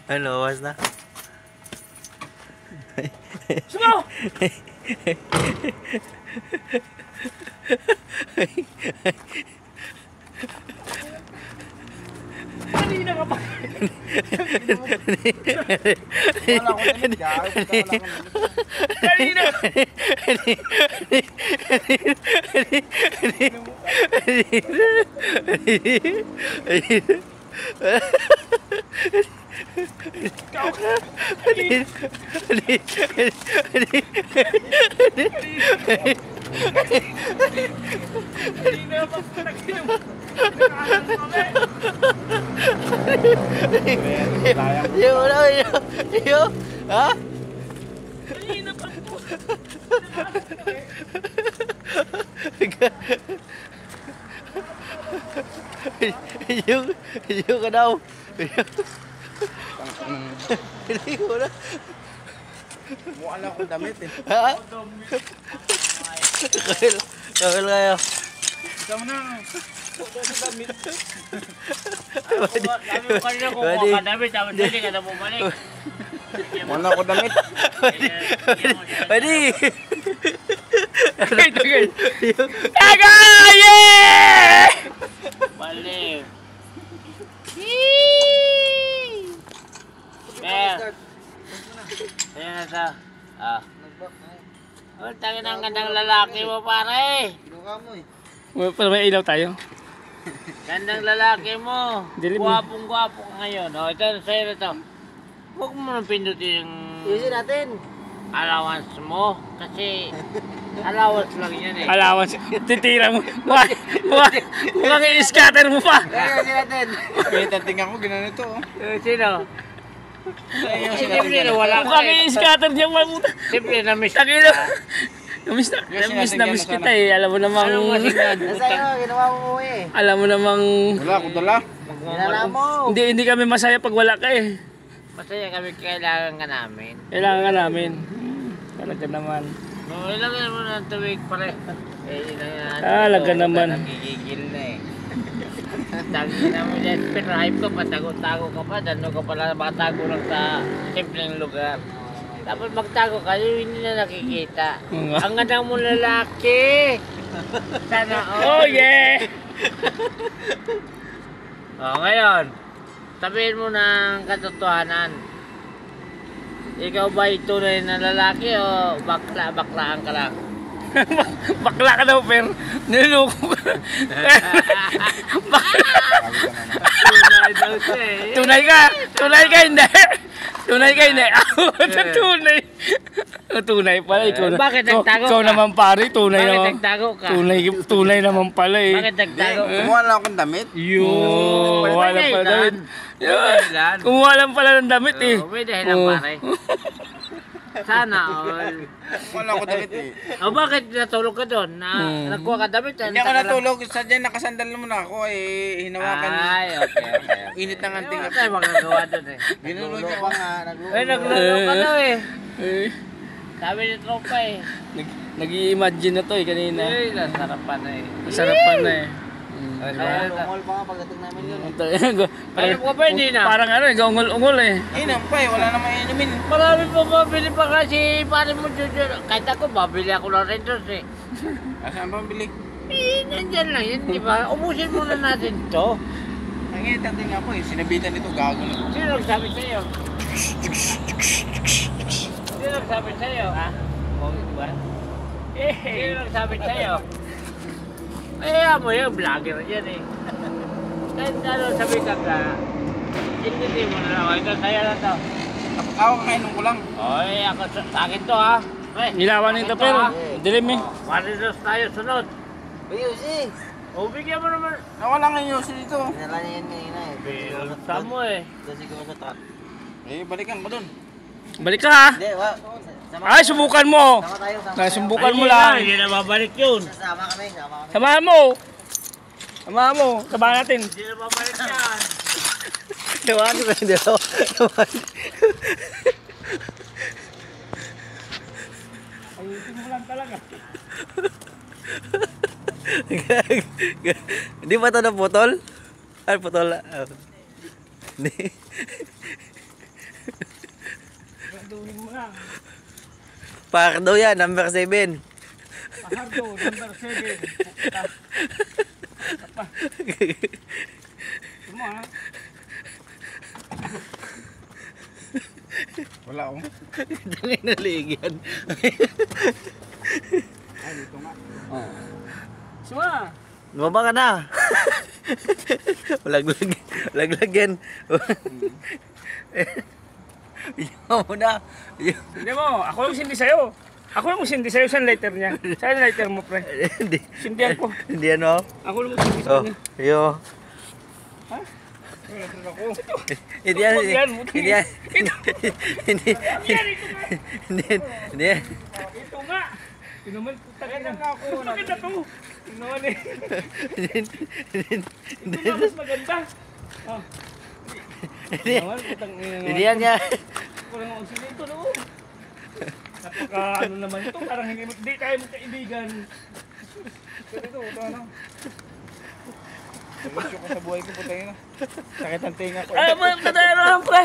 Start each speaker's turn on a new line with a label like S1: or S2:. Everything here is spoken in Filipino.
S1: Ano, was na?
S2: Sumo! Kanina ka pa.
S3: Wala ko naman dyan.
S2: Kanina. Kanina pa po nag-inom.
S1: Yo, yo, ha?
S2: Kanina pa po.
S1: Yo ka daw. Hindi ko na.
S3: Mukha lang akong damit eh.
S1: Ha? Kakil kayo.
S3: Ikaw na.
S2: Sabi mo kanina kung kuha ka damit, tapos hindi ka na bumalik.
S3: Mukha lang akong damit.
S1: Pwede.
S2: Tagay! Yeah! Balik. Kaya. Kaya na sa. Oh, tangin ang gandang lalaki mo pare.
S3: Kinuha mo eh.
S4: Para may ilaw tayo.
S2: Gandang lalaki mo.
S4: Dilim eh.
S2: Gwapong-gwapo ka ngayon. Oh, ito sa'yo na to. Huwag mo nang pindutin yung
S1: Iusin natin.
S2: allowance mo. Kasi allowance lang yan eh.
S4: Allowance. Titira mo. Mukhang i-scatter mo pa.
S1: Iusin natin.
S3: Kaya tatingnan ko, gano'n ito oh.
S2: Sino? Siyempre na wala ka
S4: Mukhang
S2: eh.
S4: i-scatter niya mabuta.
S2: Siyempre na-miss
S4: Takina.
S2: ka.
S4: Namiss kita eh. Alam mo namang...
S2: Anong masigad?
S1: Nasa'yo, ginawa mo eh.
S4: Alam mo namang...
S3: Wala akong dala.
S1: Ginala mo.
S4: Hindi kami masaya pag wala ka eh.
S2: Masaya kami, kailangan ka namin.
S4: Kailangan ka namin. Talaga naman.
S2: No, ilagay mo ng tuwig pare.
S4: Talaga naman.
S2: Nagigigil na eh. Tagi na mo dyan, pinrive ko, patago-tago ka pa, dano ka pala makatago lang sa simpleng lugar. Tapos magtago ka, hindi na nakikita.
S4: Oo nga.
S2: Ang ganda mo lalaki! Sana
S4: Oh yeah!
S2: ngayon, sabihin mo ng katotohanan. Ikaw ba ay tunay na lalaki o baklaan ka lang?
S4: Bakla ka daw, pero niloko ka.
S2: Tunay daw siya eh.
S4: Tunay ka! Tunay ka, hindi! Tunay ka, hindi! Tunay! Tunay pala, ikaw na.
S2: Bakit nagtago
S4: Ikaw
S2: ka?
S4: naman pare, tunay
S2: Bakit
S4: naman.
S2: nagtago ka?
S4: Tunay naman pala eh.
S2: Bakit nagtago ka?
S3: Kumuha lang akong damit.
S4: Yoo, kumuha lang pala damit.
S2: dahilan.
S4: Kumuha lang pala ng damit eh.
S2: May dahilan
S4: Oo.
S2: pare. Sana all.
S3: Kumuha lang akong damit eh.
S2: O bakit natulog ka doon? Nagkuha ka damit?
S3: Hindi ako natulog. Sadya nakasandal naman ako eh. Hinawakan.
S2: Ay, okay.
S3: Init ng anting
S2: Wala
S3: ako.
S2: tayo magagawa doon eh.
S3: Ginulo niya
S1: Pa
S3: ako.
S1: nga, nagluto.
S2: Ay, naglaro ka daw eh.
S4: Eh,
S2: Sabi ni Tropa eh.
S4: nag-i-imagine na to eh kanina.
S2: Ay, nasarapan na eh.
S4: Sarapan na eh.
S2: Ay,
S1: Ungol pa nga pagdating namin yun.
S2: Alam ko ba hindi na?
S4: Parang ano eh, gaungol-ungol eh.
S3: Inom pa eh. Wala namang inumin.
S2: Marami pa mabili pa kasi pare mo Jojo. Kahit ako, babili ako ng Red Horse eh.
S3: Saan ba bili?
S2: Eh, nandyan lang yun, di ba? Ubusin muna natin to.
S3: Ang init ang tingnan ko eh. Sinabitan nito gago na.
S2: Sino nagsabi sa'yo? Sino nagsabi sa'yo? Ha? Pogi ba? Sino nagsabi sa'yo? Eh, mo yun, vlogger yan eh. Kahit ano sabi ka ka, hindi mo na lang. Ito sa'yo na to.
S3: Ako kainom ko lang.
S2: Oy, ako sa akin to ha. Eh,
S4: Nilawan
S2: akin
S4: yung
S2: to,
S4: tapero.
S2: ha?
S4: Dilim eh.
S2: Marinos tayo sunod.
S1: Iusin.
S2: O, bigyan mo naman.
S3: Nawala nga yung yosi dito.
S1: Ginala niya yun kanina eh.
S2: Bilta mo eh.
S1: Doon siguro sa truck.
S3: Eh, balikan mo dun.
S4: Balik ka ha.
S1: Hindi, sama
S4: Ay, subukan mo.
S1: tayo.
S4: Nasumbukan mo
S2: Ay,
S4: lang.
S2: Hindi na babalik yun.
S1: Sama kami.
S4: Samahan mo. Samahan mo. Sabahan natin.
S2: Hindi na babalik yan.
S1: Tawagin mo hindi ako.
S4: Ayusin mo lang talaga.
S1: Hindi ba ito naputol? Ay, putol. Hindi.
S4: Paharduhin mo na.
S1: Pardo yan, number 7.
S4: Pahardo, number 7. Puta. Apa. Ito mo ha.
S3: Wala akong.
S1: Tangin na ligyan.
S3: Ay, dito nga.
S4: Suma.
S1: Bumaba ka na. Laglag yan. Bigyan mo na.
S4: Hindi mo, ako lang sindi sa'yo. Ako lang sindi sa'yo. Saan lighter niya? Saan lighter mo, pre?
S1: Hindi.
S4: Sindihan ko.
S1: Hindi ano?
S4: Ako lang sindi sa
S1: Oh,
S4: kanya.
S1: iyo.
S4: Ha?
S1: Hindi yan.
S4: Huwag yan,
S1: Hindi yan. Hindi. Hindi.
S4: Ito nga. Ito naman, putangin na nga ako. Maganda to. Ito naman eh. Ito nga mas maganda. Oh.
S1: Hindi.
S4: Naman, putangin na nga.
S1: Hindi yan yan.
S4: Ako lang ako sindi ito, no? Napaka ano naman ito. Parang hindi tayo magkaibigan.
S3: Ito, ano. Seryoso ko sa buhay ko, putay na. Sakit ang tinga ko.
S4: Ay, maganda na lang, pre.